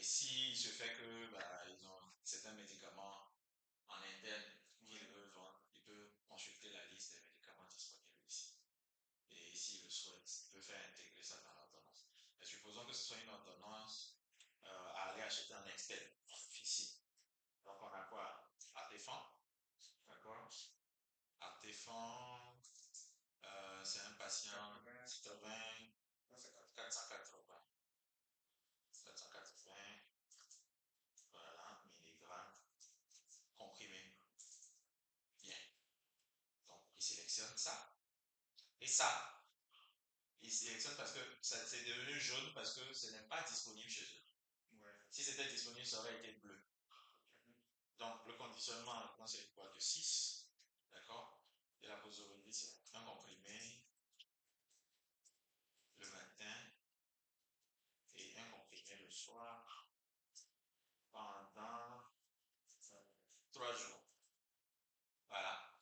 Et s'il se fait que ils ont certains médicaments en interne qu'ils veulent vendre, ils peuvent consulter la liste des médicaments disponibles ici. Et s'ils le souhaitent, ils peuvent faire intégrer ça dans l'ordonnance. Et supposons que ce soit une ordonnance à aller acheter en externe, ici. Donc on a quoi? Artefan, d'accord? Artefan, c'est un patient 80, 480, 480, voilà, milligrammes comprimés. Bien. Donc, il sélectionne ça. Et ça, il sélectionne parce que ça c'est devenu jaune parce que ce n'est pas disponible chez eux. Ouais. Si c'était disponible, ça aurait été bleu. Donc, le conditionnement, c'est quoi de 6, d'accord? Et la posologie, c'est un comprimé le matin et un comprimé le soir pendant 3 jours. Voilà.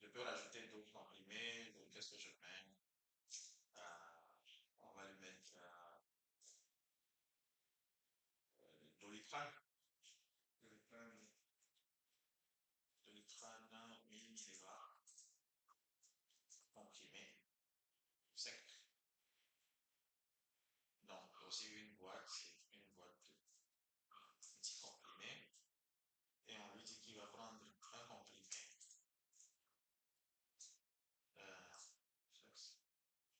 Je peux rajouter d'autres comprimés. Donc, qu'est-ce que je mets? On va lui mettre Doliprane. Doliprane 1000 mg comprimé sec. Donc, aussi une boîte, c'est une boîte de petits comprimés. Et on lui dit qu'il va prendre un comprimé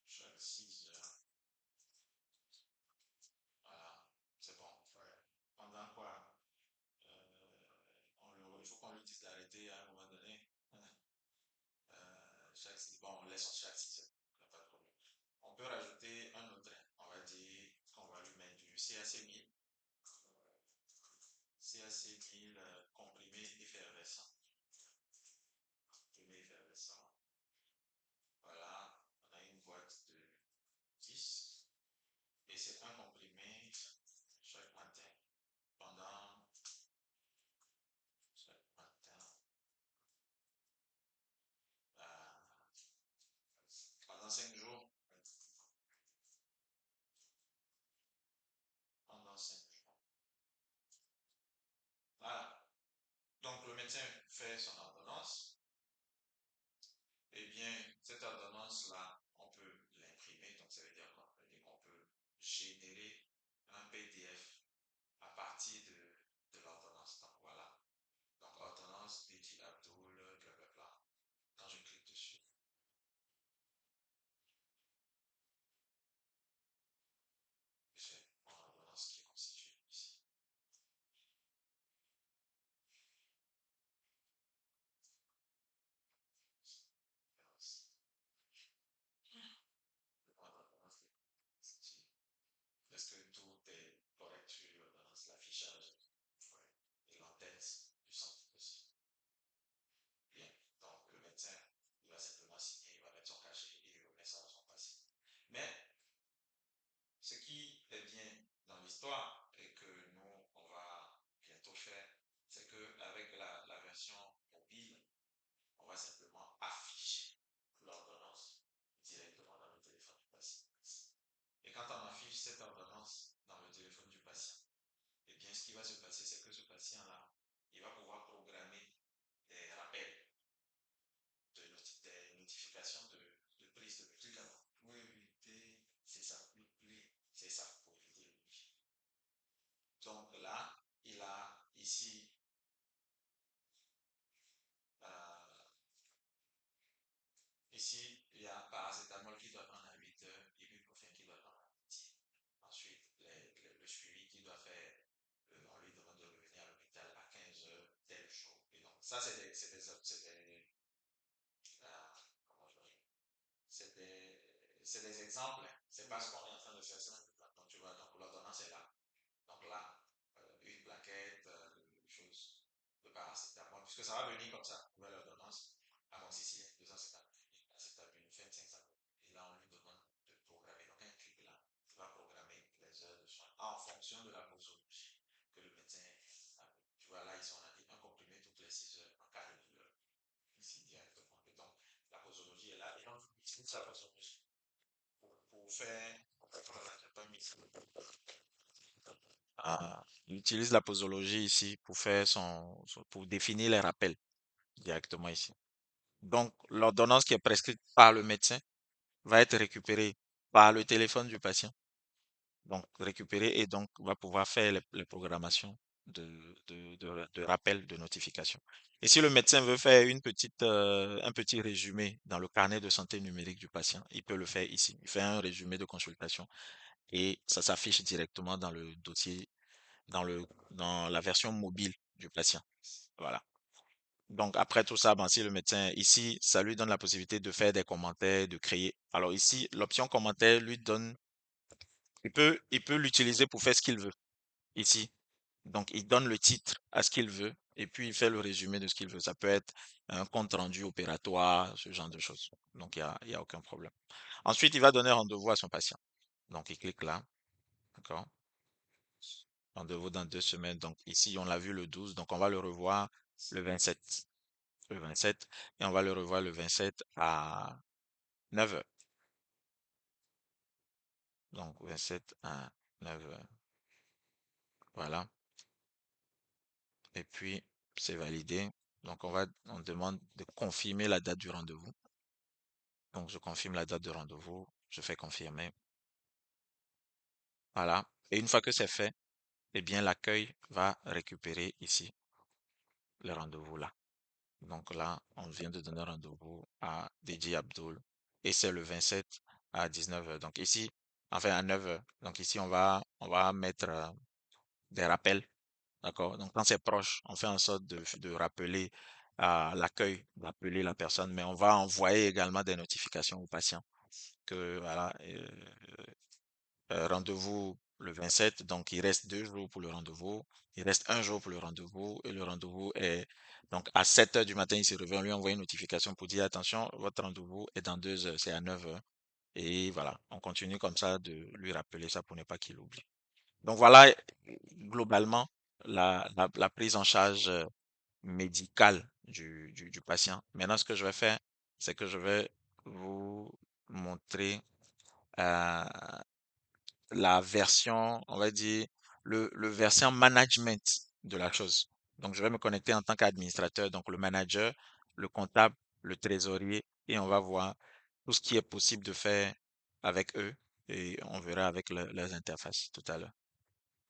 chaque 6 heures. Voilà, c'est bon. Ouais. Pendant quoi il faut qu'on lui dise d'arrêter à un moment donné. Bon, on laisse chaque 6 heures, il n'y a pas de problème. On peut rajouter un autre, on va dire qu'on va lui mettre du CAC 1000. CAC 1000 comprimé effervescent. Comprimé effervescent. Voilà, on a une boîte de 10 et c'est un comprimé chaque matin pendant chaque matin pendant 5 jours. Pendant 5 jours. Voilà. Donc le médecin fait son ordonnance. Eh bien, cette ordonnance-là, on peut l'imprimer. Donc ça veut dire quoi? Ça veut dire qu'on peut générer un PDF à partir de l'ordonnance. Donc voilà. Donc ordonnance Petit Abdoul, blablabla. Quand je clique dessus, j'ai mon ordonnance qui est constituée ici. Est-ce que tout est correct sur l'ordonnance, l'affichage et l'entête du centre aussi? Bien. Donc le médecin, il va simplement signer, il va mettre son cachet et il remet ça à son patient. Mais ce qui est bien dans l'histoire et que nous, on va bientôt faire, c'est qu'avec la version mobile, on va simplement afficher l'ordonnance directement dans le téléphone du patient. Et quand on affiche cette ordonnance dans le téléphone du patient, eh bien, ce qui va se passer, c'est que ce patient-là, il va pouvoir programmer des rappels, des notifications de prise de médicaments. Oui, oui, c'est ça. Oui, c'est ça, pour éviter le wifi. Donc là, il a ici euh, ici, il y a paracétamol qui doit prendre à 8 heures, ibuprofène qui doit prendre à midi. Ensuite, le suivi qu'il doit faire, on lui demande de revenir à l'hôpital à 15 heures, tel jour. Et donc, ça, comment je dis, c'est des exemples. C'est pas ce qu'on est en train de faire. Donc, tu vois, donc l'ordonnance est là. Donc là, une plaquette, une chose de paracétamol, puisque ça va venir comme ça, nouvelle ordonnance, amoxicilline, 250 acétaminophène, 500. Et là, on lui demande de programmer. Donc, un clic là, il va programmer les heures de soins en fonction de la posologie que le médecin a mis. Tu vois, là, on a dit un comprimé toutes les 6 heures en cas de douleur. Ici, directement. Et donc, la posologie est là. Et donc, il utilise la posologie pour faire, voilà, j'ai pas mis ça. il utilise la posologie ici pour faire pour définir les rappels directement ici. Donc, l'ordonnance qui est prescrite par le médecin va être récupérée par le téléphone du patient. Donc, récupérer et donc va pouvoir faire les programmations de rappel, de notification. Et si le médecin veut faire un petit résumé dans le carnet de santé numérique du patient, il peut le faire ici. Il fait un résumé de consultation et ça s'affiche directement dans le dossier, dans la version mobile du patient. Voilà. Donc, après tout ça, ben, si le médecin, ici, ça lui donne la possibilité de faire des commentaires, de créer. Alors ici, l'option commentaire lui donne, il peut l'utiliser pour faire ce qu'il veut. Ici. Donc, il donne le titre à ce qu'il veut et puis il fait le résumé de ce qu'il veut. Ça peut être un compte rendu opératoire, ce genre de choses. Donc, il y a aucun problème. Ensuite, il va donner rendez-vous à son patient. Donc, il clique là. D'accord? Rendez-vous dans 2 semaines. Donc, ici, on l'a vu le 12. Donc, on va le revoir le 27. Le 27. Et on va le revoir le 27 à 9 heures. Donc, 27 à 9 heures. Voilà. Et puis, c'est validé. Donc, on demande de confirmer la date du rendez-vous. Donc, je confirme la date de rendez-vous. Je fais confirmer. Voilà. Et une fois que c'est fait, eh bien, l'accueil va récupérer ici le rendez-vous là. Donc là, on vient de donner rendez-vous à DJ Abdul et c'est le 27 à 19 heures. Donc ici, enfin à 9 heures. Donc ici, on va mettre des rappels. D'accord? Donc quand c'est proche, on fait en sorte de rappeler à l'accueil, d'appeler la personne, mais on va envoyer également des notifications aux patients que voilà, rendez-vous le 27, donc il reste 2 jours pour le rendez-vous, il reste un jour pour le rendez-vous, et le rendez-vous est donc à 7 heures du matin, il se réveille, on lui envoie une notification pour dire attention, votre rendez-vous est dans 2 heures, c'est à 9 heures. Et voilà, on continue comme ça de lui rappeler ça pour ne pas qu'il oublie. Donc voilà, globalement, la prise en charge médicale du patient. Maintenant, ce que je vais faire, c'est que je vais vous montrer euh, la version, on va dire, le version management de la chose. Donc, je vais me connecter en tant qu'administrateur, donc le manager, le comptable, le trésorier, et on va voir tout ce qui est possible de faire avec eux, et on verra avec leurs interfaces tout à l'heure.